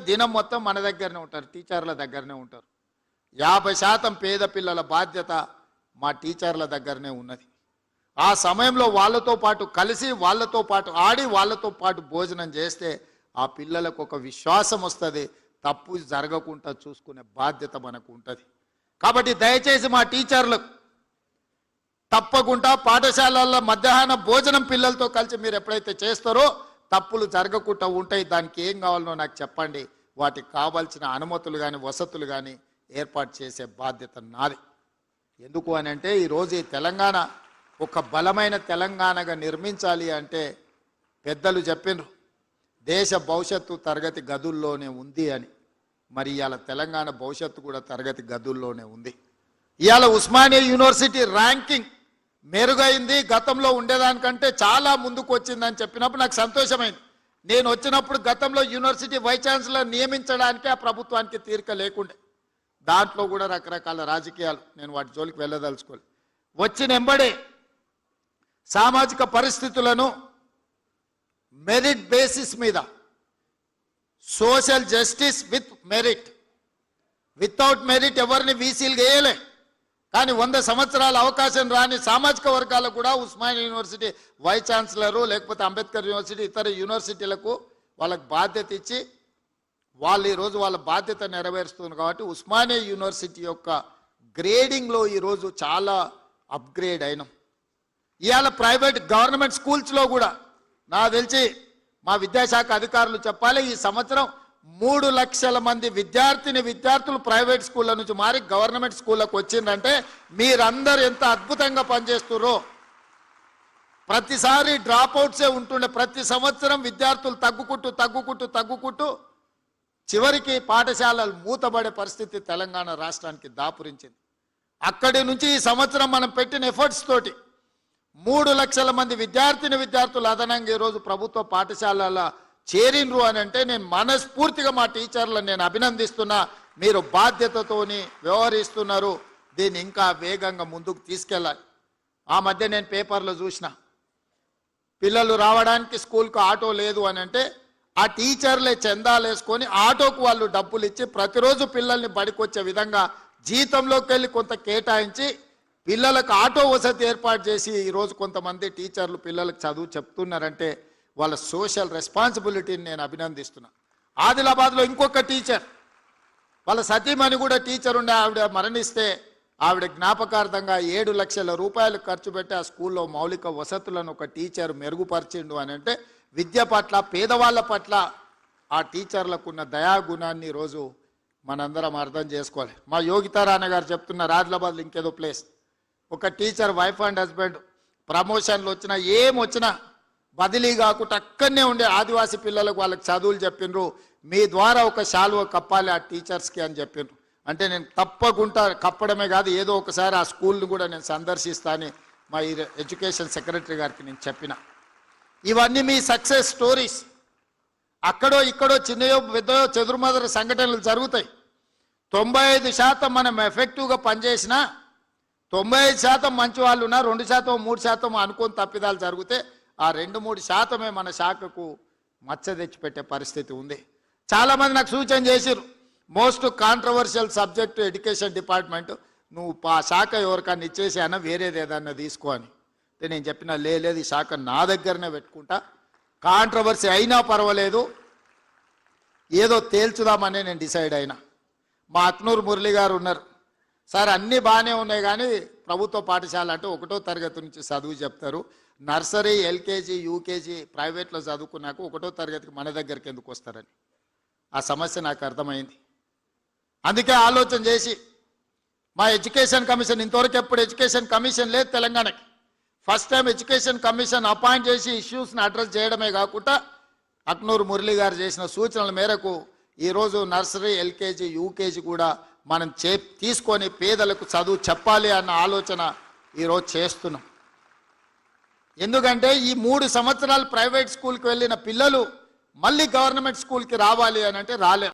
దినం మొత్తం మన దగ్గరనే ఉంటారు, టీచర్ల దగ్గరనే ఉంటారు. 50% పేద పిల్లల బాధ్యత మా టీచర్ల దగ్గరనే ఉన్నది. ఆ సమయంలో వాళ్ళతో పాటు కలిసి, వాళ్ళతో పాటు ఆడి, వాళ్ళతో పాటు భోజనం చేస్తే ఆ పిల్లలకు ఒక విశ్వాసం వస్తుంది, తప్పు జరగకుండా చూసుకునే బాధ్యత మనకు ఉంటుంది. కాబట్టి దయచేసి మా టీచర్లకు తప్పకుండా పాఠశాలల్లో మధ్యాహ్న భోజనం పిల్లలతో కలిసి మీరు ఎప్పుడైతే చేస్తారో తప్పులు జరగకుండా ఉంటాయి. దానికి ఏం కావాలనో నాకు చెప్పండి, వాటికి కావాల్సిన అనుమతులు కానీ వసతులు కానీ ఏర్పాటు చేసే బాధ్యత నాది. ఎందుకు అని అంటే ఈరోజు ఈ తెలంగాణ ఒక బలమైన తెలంగాణగా నిర్మించాలి అంటే పెద్దలు చెప్పినారు దేశ భవిష్యత్తు తరగతి గదుల్లోనే ఉంది అని. మరి ఇవాళ తెలంగాణ భవిష్యత్తు కూడా తరగతి గదుల్లోనే ఉంది. ఇవాళ ఉస్మానియా యూనివర్సిటీ ర్యాంకింగ్ మెరుగైంది, గతంలో ఉండేదానికంటే చాలా ముందుకు వచ్చిందని చెప్పినప్పుడు నాకు సంతోషమైంది. నేను వచ్చినప్పుడు గతంలో యూనివర్సిటీ వైస్ ఛాన్సలర్ నియమించడానికి ఆ ప్రభుత్వానికి తీరిక లేకుండే. దాంట్లో కూడా రకరకాల రాజకీయాలు, నేను వాటి జోలికి వెళ్ళదలుచుకోలేదు. వచ్చిన ఎంబడే సామాజిక పరిస్థితులను మెరిట్ బేసిస్ మీద, social justice with merit, without merit ఎవరిని వీసీలు వేయలే. కానీ 100 సంవత్సరాల అవకాశం రాని సామాజిక వర్గాలకు కూడా ఉస్మానియా యూనివర్సిటీ వైస్ ఛాన్సలరు, లేకపోతే అంబేద్కర్ యూనివర్సిటీ, ఇతర యూనివర్సిటీలకు వాళ్ళకి బాధ్యత ఇచ్చి వాళ్ళు ఈరోజు వాళ్ళ బాధ్యత నెరవేరుస్తున్నారు. కాబట్టి ఉస్మానియా యూనివర్సిటీ యొక్క గ్రేడింగ్లో ఈరోజు చాలా అప్గ్రేడ్ అయినాం. ఇవాళ ప్రైవేట్ గవర్నమెంట్ స్కూల్స్లో కూడా నాకు తెలిసి మా విద్యాశాఖ అధికారులు చెప్పాలి, ఈ సంవత్సరం 3 లక్షల మంది విద్యార్థులు ప్రైవేట్ స్కూళ్ళ నుంచి మారి గవర్నమెంట్ స్కూళ్ళకు వచ్చిందంటే మీరందరూ ఎంత అద్భుతంగా పనిచేస్తున్నారో. ప్రతిసారి డ్రాప్ అవుట్సే ఉంటుండే, ప్రతి సంవత్సరం విద్యార్థులు తగ్గుకుంటూ చివరికి పాఠశాలలు మూతబడే పరిస్థితి తెలంగాణ రాష్ట్రానికి దాపురించింది. అక్కడి నుంచి ఈ సంవత్సరం మనం పెట్టిన ఎఫర్ట్స్ తోటి 3 లక్షల మంది విద్యార్థులు అదనంగా ఈరోజు ప్రభుత్వ పాఠశాలల చేరినరు అని అంటే నేను మనస్ఫూర్తిగా మా టీచర్లను నేను అభినందిస్తున్నా. మీరు బాధ్యతతోని వ్యవహరిస్తున్నారు, దీన్ని ఇంకా వేగంగా ముందుకు తీసుకెళ్ళాలి. ఆ మధ్య నేను పేపర్లో చూసిన పిల్లలు రావడానికి స్కూల్కు ఆటో లేదు అని అంటే ఆ టీచర్లే చందాలు వేసుకొని ఆటోకు వాళ్ళు డబ్బులు ఇచ్చి ప్రతిరోజు పిల్లల్ని బడికొచ్చే విధంగా జీతంలోకి వెళ్ళి కొంత కేటాయించి పిల్లలకు ఆటో వసతి ఏర్పాటు చేసి ఈరోజు కొంతమంది టీచర్లు పిల్లలకు చదువు చెప్తున్నారంటే వాళ్ళ సోషల్ రెస్పాన్సిబిలిటీని నేను అభినందిస్తున్నా. ఆదిలాబాద్లో ఇంకొక టీచర్, వాళ్ళ సతీమణి కూడా టీచర్ ఉండే, ఆవిడ మరణిస్తే ఆవిడ జ్ఞాపకార్థంగా 7 లక్షల రూపాయలు ఖర్చు పెట్టి ఆ స్కూల్లో మౌలిక వసతులను ఒక టీచర్ మెరుగుపరిచిండు అని అంటే విద్య పట్ల, పేదవాళ్ళ పట్ల ఆ టీచర్లకు ఉన్న దయాగుణాన్ని ఈరోజు మనందరం అర్థం చేసుకోవాలి. మా యోగితారాయణ గారు చెప్తున్నారు ఆదిలాబాద్లో ఇంకేదో ప్లేస్, ఒక టీచర్ వైఫ్ అండ్ హస్బెండ్ ప్రమోషన్లు వచ్చినా ఏమొచ్చినా బదిలీ కాకుండా అక్కడనే ఉండే ఆదివాసీ పిల్లలకు వాళ్ళకి చదువులు చెప్పిండ్రు, మీ ద్వారా ఒక శాలువ కప్పాలి ఆ టీచర్స్కి అని చెప్పిండ్రు. అంటే నేను తప్పకుండా కప్పడమే కాదు, ఏదో ఒకసారి ఆ స్కూల్ని కూడా నేను సందర్శిస్తానని మా ఎడ్యుకేషన్ సెక్రటరీ గారికి నేను చెప్పిన. ఇవన్నీ మీ సక్సెస్ స్టోరీస్. అక్కడో ఇక్కడో చిన్నయో పెద్దయో చెదురుమదురు సంఘటనలు జరుగుతాయి. 95% మనం ఎఫెక్టివ్గా పనిచేసినా 95% మంచి వాళ్ళు ఉన్నా 2% 3% అనుకోని తప్పిదాలు జరిగితే ఆ 2-3% మన శాఖకు మచ్చ తెచ్చిపెట్టే పరిస్థితి ఉంది. చాలామంది నాకు సూచన చేసిరు, most controversial subject education department, నువ్వు ఆ శాఖ ఎవరికన్నా ఇచ్చేసి అన్న వేరేది ఏదన్నా తీసుకో అని. నేను చెప్పిన లేదు, ఈ శాఖ నా దగ్గరనే పెట్టుకుంటా, కాంట్రవర్సీ అయినా పర్వాలేదు, ఏదో తేల్చుదామని నేను డిసైడ్ అయినా. మా అక్నూరు మురళి గారు ఉన్నారు, సార్ అన్నీ బాగానే ఉన్నాయి కానీ ప్రభుత్వ పాఠశాల అంటే 1వ తరగతి నుంచి చదువు చెప్తారు, నర్సరీ, ఎల్కేజీ, యూకేజీ ప్రైవేట్లో చదువుకున్నాక 1వ తరగతికి మన దగ్గరికి ఎందుకు వస్తారని ఆ సమస్య నాకు అర్థమైంది. అందుకే ఆలోచన చేసి మా ఎడ్యుకేషన్ కమిషన్, ఇంతవరకు ఎప్పుడు ఎడ్యుకేషన్ కమిషన్ లేదు తెలంగాణకి, first time education commission appoint చేసి ఇష్యూస్ని అడ్రస్ చేయడమే కాకుండా అక్నూరు మురళి గారు చేసిన సూచనల మేరకు ఈరోజు నర్సరీ, ఎల్కేజీ, యూకేజీ కూడా మనం తీసుకొని పేదలకు చదువు చెప్పాలి అన్న ఆలోచన ఈరోజు చేస్తున్నాం. ఎందుకంటే ఈ 3 సంవత్సరాలు ప్రైవేట్ స్కూల్కి వెళ్ళిన పిల్లలు మళ్ళీ గవర్నమెంట్ స్కూల్కి రావాలి అని అంటే రాలే.